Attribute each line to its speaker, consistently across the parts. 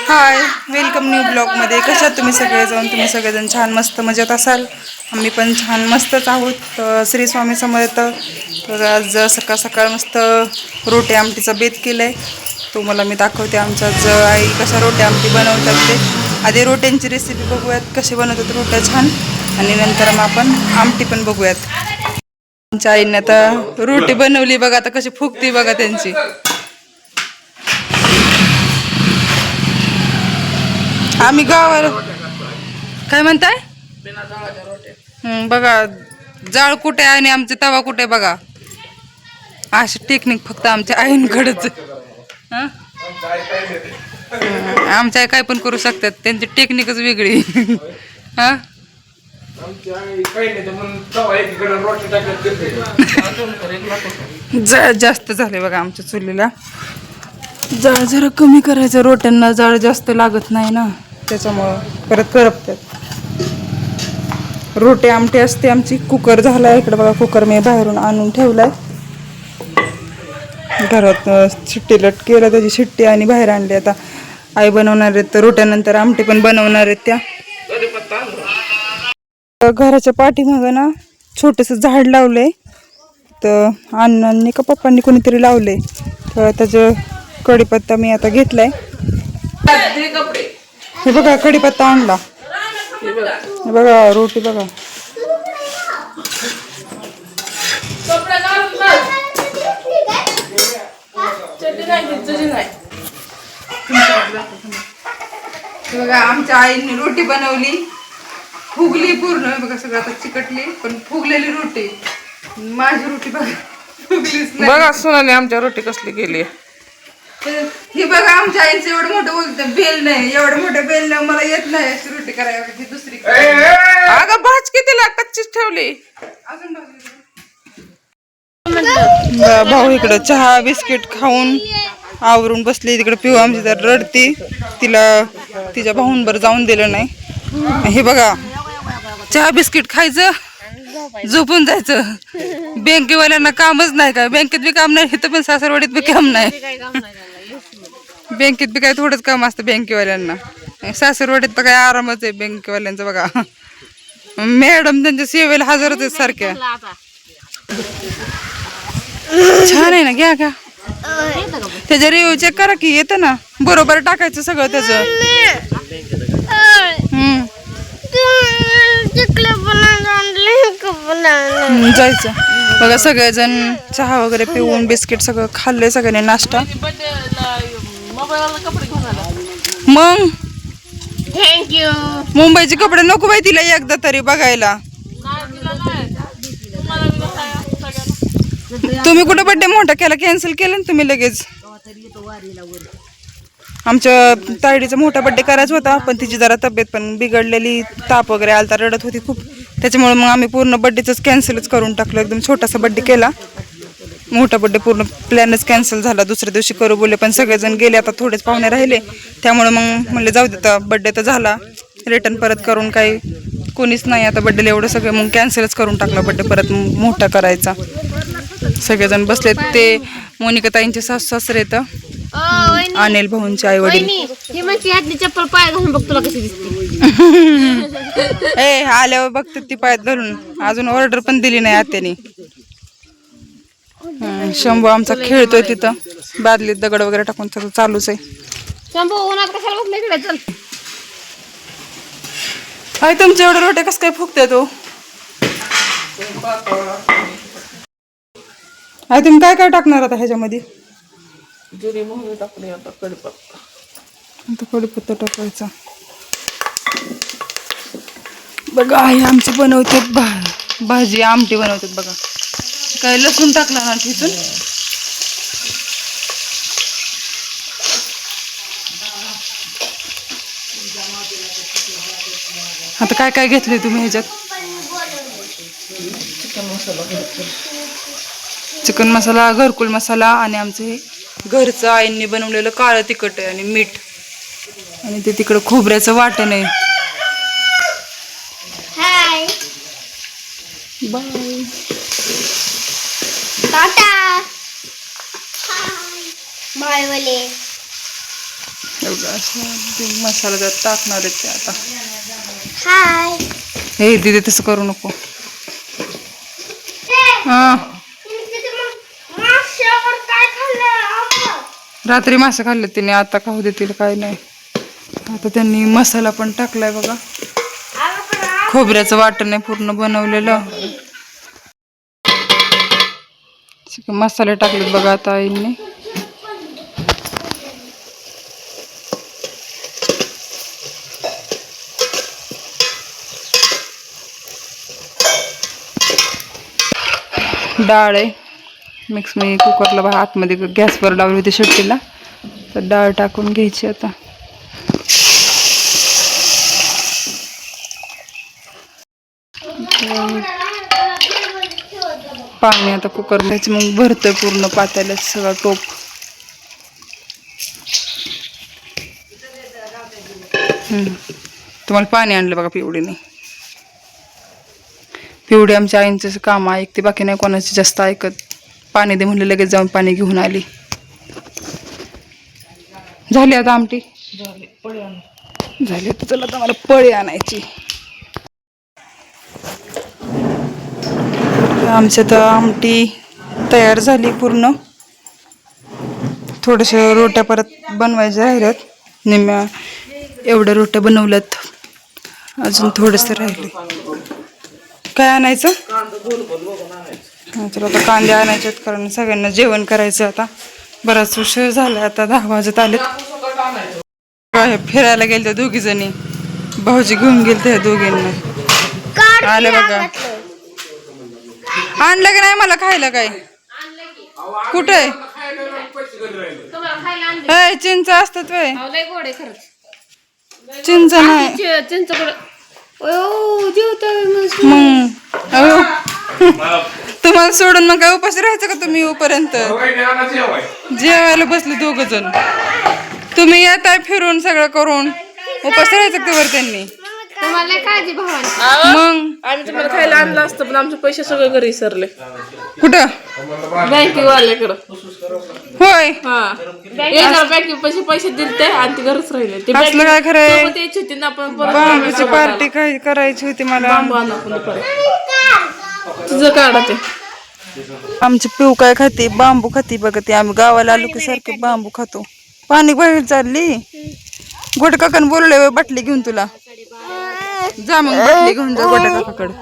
Speaker 1: हाय, welcome new ब्लॉगमध्ये. कशात तुम्ही सगळेजण छान मस्त मजेत असाल. आम्ही पण छान मस्तच आहोत. श्री स्वामी समर्थ. तर आज सकाळ सकाळ मस्त रोटी आमटीचा बेत केलाय. तो मला मी दाखवते. आमच्या आज आई कशा रोटी आमटी बनवतात ते. आधी रोट्यांची रेसिपी बघूयात, कशी बनवतात रोट्या छान, आणि नंतर मग आपण आमटी पण बघूयात. आमच्या आईने आता रोटी बनवली बघा, आता कशी फुगती बघा त्यांची. आम्ही गावाला काय म्हणताय बघा, जाळ कुठे आणि आमचे तवा कुठे बघा. अशी टेक्निक फक्त आमच्या आईंकडेच. आमच्या आई काय पण करू शकतात, त्यांची टेक्निकच वेगळी. हा जास्त झाले बघा आमच्या चुलीला. जाळ जरा कमी करायचं, रोट्यांना जाळ जास्त लागत नाही ना, त्याच्यामुळं परत करपतात. रोटी आमटी असते आमची. कुकर झालाय इकडे बघा, कुकर मी बाहेरून आणून ठेवलाय. घरात शिट्टी लट केलं, त्याची शिट्टी आणि बाहेर आणली. आता आई बनवणार आहेत तर रोट्यानंतर आमटी पण बनवणार आहेत त्या. घराच्या पाठीमागं ना छोटंसं झाड लावलंय, तर अण्णांनी का पप्पांनी कोणीतरी लावलंय. तर त्याचं कढीपत्ता मी आता घेतलाय. हे बघा कढीपत्ता आणला. हे बघा रोटी बघा. बघा आमच्या आईने रोटी बनवली, फुगली पूर्ण बघा. सगळं आता चिकटली, पण फुगलेली रोटी. माझी रोटी बघा फुगलीच नाही.
Speaker 2: बघा सोनाली आमच्या रोटी कसली केली.
Speaker 1: हे बघा आमच्या आईचं एवढं मोठं बोलतं बेल नाही, एवढं मोठं बेल नाही मला येत नाही अशी रोटी करायला. दुसरी
Speaker 2: अगं भाज कितीला कच्चीच ठेवली.
Speaker 1: अजून भाऊ इकडं चहा बिस्किट खाऊन आवरून बसली. तिकडे पिऊ आमची तर रडती, तिला तिच्या भाऊंबर जाऊन दिलं नाही. हे बघा चहा बिस्किट खायचं, झोपून जायचं. बँकेवाल्यांना कामच नाही का, बँकेत बी काम नाही, इथं पण सासरवाडीत बी काम नाही. बँकेत बी काय थोडंच काम असतं बँकेवाल्यांना. सासरवाडीत तर काय आरामच आहे बँकेवाल्यांचा. बघा मॅडम त्यांच्या सेवेला हजरच आहेत सारख्या. छान आहे ना, घ्या घ्या. त्याच्या रिव्ह्यू चेक करा की, येतं ना बरोबर टाकायचं सगळं त्याचं. जायचं बघा. सगळेजण चहा वगैरे पिऊन बिस्किट सगळं खाल्ले सगळ्यांनी, नाश्ता. मग
Speaker 3: थँक्यू.
Speaker 1: मुंबईचे कपडे नको बाई तिला एकदा तरी बघायला. तुम्ही कुठं बड्डे मोठा केला, कॅन्सल केला ना तुम्ही लगेच. आमच्या तायडीचा मोठा बड्डे करायचा होता, पण तिची जरा तब्येत पण बिघडलेली, ताप वगैरे आलता, रडत होती खूप. त्याच्यामुळे मग आम्ही पूर्ण बड्डेच कॅन्सलच करून टाकलं. एकदम छोटासा बड्डे केला, मोठा बड्डे पूर्ण प्लॅनच कॅन्सल झाला. दुसऱ्या दिवशी करू बोलले, पण सगळेजण गेले. आता थोडेच पाहुणे राहिले, त्यामुळे मग म्हणले जाऊ देता, बड्डे तर झाला, रिटर्न परत करून काही कोणीच नाही आता बड्डेला एवढं सगळं. मग कॅन्सलच करून टाकला बड्डे, परत मोठा करायचा. सगळेजण बसलेत. ते मोनिका ताईंचे सासू सासरे तर अनिल भाऊंचे आई वडील.
Speaker 3: चप्पल पाय घालून बघ तुला कशी दिसते.
Speaker 1: ए आल्यावर बघतात ती पायात धरून. अजून ऑर्डर पण दिली नाही आत्याने. शंभू आमचा खेळतोय तिथं, बादलीत दगड वगैरे टाकून त्याचं चालूच आहे.
Speaker 3: शंभू उन्हात कशाला बसला इकडे, चल.
Speaker 1: काय तुमच्या एवढं रोटे कसं काय फुगते तो. तुम्ही काय काय टाकणार आता ह्याच्यामध्ये.
Speaker 2: जिरी मोहरी टाकली, आता कढीपत्ता.
Speaker 1: आता कढीपत्ता टाकायचा बघा. आई आमची बनवते भाजी, आमटी बनवतात बघा. काय लसूण टाकला ना ठेचून. आता काय काय घेतले तुम्ही ह्याच्यात. चिकन मसाला, घरकुल मसाला, आणि आमचं हे घरचं आईंनी बनवलेलं काळं तिखट आहे, आणि मीठ, आणि ते तिकडं खोबऱ्याचं वाटण आहे.
Speaker 3: Hi
Speaker 1: bye
Speaker 3: Tata. बाय वाले.
Speaker 1: एवढं असं ते मसाला त्यात टाकणार आहेत ते आता.
Speaker 3: हाय.
Speaker 1: हे दिदी तसं करू नको. हा
Speaker 3: काय खाल्लं?
Speaker 1: रात्री मासे खाल्ले तिने, आता खाऊ देतील काय नाही. आता त्यांनी मसाला पण टाकलाय बघा, खोबऱ्याचं वाटण आहे पूर्ण बनवलेलं. मसाले टाकलेत बघा आता आईने. डाळ आहे मिक्स, मी कुकरला आतमध्ये गॅसवर लावली होती शेट्टीला, तर डाळ टाकून घ्यायची आता. पाणी आता कुकर घ्यायचं, मग भरतोय पूर्ण पातेल्यात सगळा टोप. तुम्हाला पाणी आणलं बघा पिवडीने. पिवडी आमच्या आईंचं काम ऐकते, बाकी नाही कोणाची जास्त ऐकत. पाणी दे म्हणलं लगेच जाऊन पाणी घेऊन आली. झाली आता आमटी झाली, तर चला आता मला पळी आणायची. आमच्या तर आमटी तयार झाली पूर्ण. थोड्याशा रोट्या परत बनवायच्या राहिल्यात, निम्म्या एवढ्या रोट्या बनवल्यात, अजून थोडंसं राहिले. काय आणायचं? चला आता कांदे आणायचे, कारण सगळ्यांना जेवण करायचं. आता बराच उशीर झाला, आता 10 वाजत आले. काय फिरायला गेल त्या दोघी जणी, भाऊजी घेऊन गेल त्या दोघींना. आले बघा. आणलं की नाही मला खायला? काय कुठे चिंच असतात वय? चिंच नाही मग तुम्हाला सोडून मग काय उपाशी राहायचं का तुम्ही? येऊपर्यंत जेवायला बसले 2 जण, तुम्ही येताय फिरून सगळं करून, उपाशी राहायचं त्यावर त्यांनी.
Speaker 3: तुम्हाला काळजी भावानी.
Speaker 1: मग
Speaker 2: आम्ही तुम्हाला खायला आणलं असतं, पण आमचे पैसे सगळे घरी विसरले.
Speaker 1: कुठं?
Speaker 2: बँकेवाल्याकडं.
Speaker 1: होय,
Speaker 2: हा बँके पैसे दिले आणि ते घरच राहिले. ते
Speaker 1: असलं काय खरंय?
Speaker 2: यायची होती ना, आपण
Speaker 1: बांबूची पार्टी काय करायची होती मला.
Speaker 2: तुझं काढा ते.
Speaker 1: आमची पिऊ काय खाते? बांबू खाते बघा. ते आम्ही गावाला आलो की सारखं बांबू खातो. पाणी बाहेर चालली. गोट काकान बोलले बाटली घेऊन तुला, जा मग बाटली घेऊन जा गोट्या काकाकडे.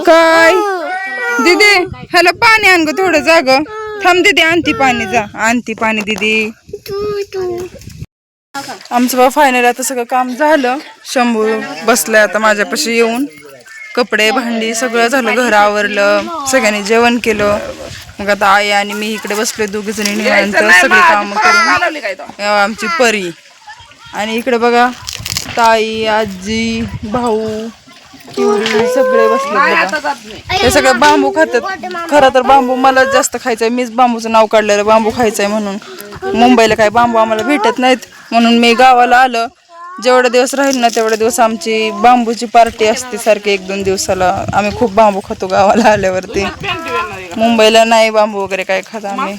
Speaker 1: काय दीदी ह्याला पाणी आण ग थोडं, जाग थांब दीदी, आणती पाणी, जा आणती पाणी दीदी. आमचं बा फायनल आता सगळं काम झालं. शंभू बसलाय आता माझ्यापाशी येऊन. कपडे भांडी सगळं झालं, घर आवरलं, सगळ्यांनी जेवण केलं. मग आता आई आणि मी इकडे बसले 2 जणी निवांत सगळी काम करून. आमची परी आणि इकडे बघा ताई, आजी, भाऊ, सगळे बसले. हे सगळे बांबू खातात. खरं तर बांबू मला जास्त खायचंय, मीच बांबूचं नाव काढलेलं बांबू खायचंय म्हणून. मुंबईला काय बांबू आम्हाला भेटत नाहीत, म्हणून मी गावाला आलं. जेवढे दिवस राहील ना तेवढे दिवस आमची बांबूची पार्टी असते सारखी, 1-2 दिवसाला. आम्ही खूप बांबू खातो गावाला आल्यावरती. मुंबईला नाही बांबू वगैरे काय खात आम्ही,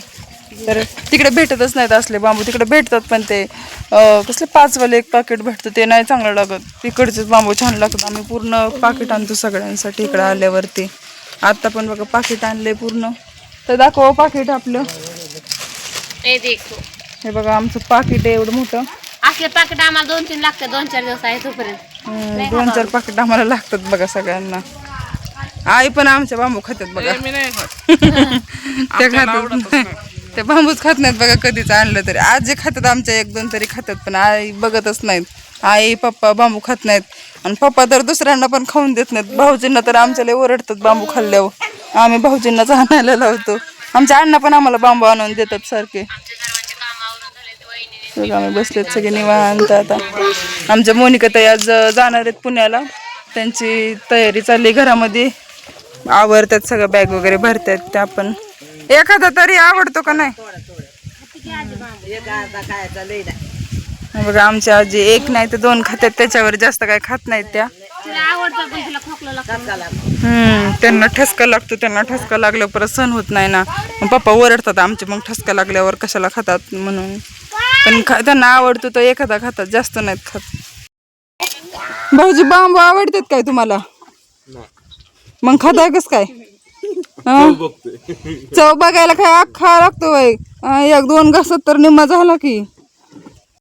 Speaker 1: तर तिकडे भेटतच नाहीत असले बांबू. तिकडे भेटतात पण ते कसले 5 वाले 1 पाकिट भेटतं, ते नाही चांगलं लागत. तिकडचेच बांबू छान लागतात. आम्ही पूर्ण पाकिट आणतो सगळ्यांसाठी इकडे आल्यावरती. आता पण बघा पाकिट आणलंय पूर्ण. तर दाखवा पाकिट आपलं. हे बघा आमचं पाकिट आहे एवढं मोठं.
Speaker 3: असले पाकिट आम्हाला 2-3 लागतात, 2-4 दिवस आहे तोपर्यंत.
Speaker 1: 2-4 पाकिट आम्हाला लागतात बघा सगळ्यांना. आई पण आमच्या बांबू खातात बघा. त्या खातात, ते बांबूच खात नाहीत बघा कधीच आणलं तरी. आज जे खातात आमच्या 1-2 तरी खातात, पण आई बघतच नाहीत. आई पप्पा बांबू खात नाहीत, आणि पप्पा तर दुसऱ्यांना पण खाऊन देत नाहीत. भाऊजींना तर आमच्याला ओरडतात बांबू खाल्ल्यावर. आम्ही भाऊजींनाच आणायला लावतो. आमच्या अण्णा पण आम्हाला बांबू आणून देतात सारखे. आम्ही बसलेत सगळे निवांत. आता आमच्या मोनिका ताई आज जाणार आहेत पुण्याला, त्यांची तयारी चालली घरामध्ये. आवरतात सगळं, बॅग वगैरे भरतात. त्या पण एखादा तरी आवडतो का नाही बघा. आमच्या आजी 1 नाही तर 2 खात्यात, त्याच्यावर जास्त काय खात नाहीत त्या.
Speaker 3: तिला आवडतं पण तिला खोकला लागतं.
Speaker 1: त्यांना ठसका लागतो, त्यांना ठसका लागल्यावर परत सहन होत नाही ना. मग पप्पा ओरडतात आमचे, मग ठसका लागल्यावर कशाला खातात म्हणून. पण त्यांना आवडतो तर एखादा खातात, जास्त नाहीत खात. भाऊजी बांबू आवडतात काय तुम्हाला? मग खाताय कस काय? चव बघायला काय अख्खा लागतो बाई. 1-2 घासात तर निम्मा झाला की.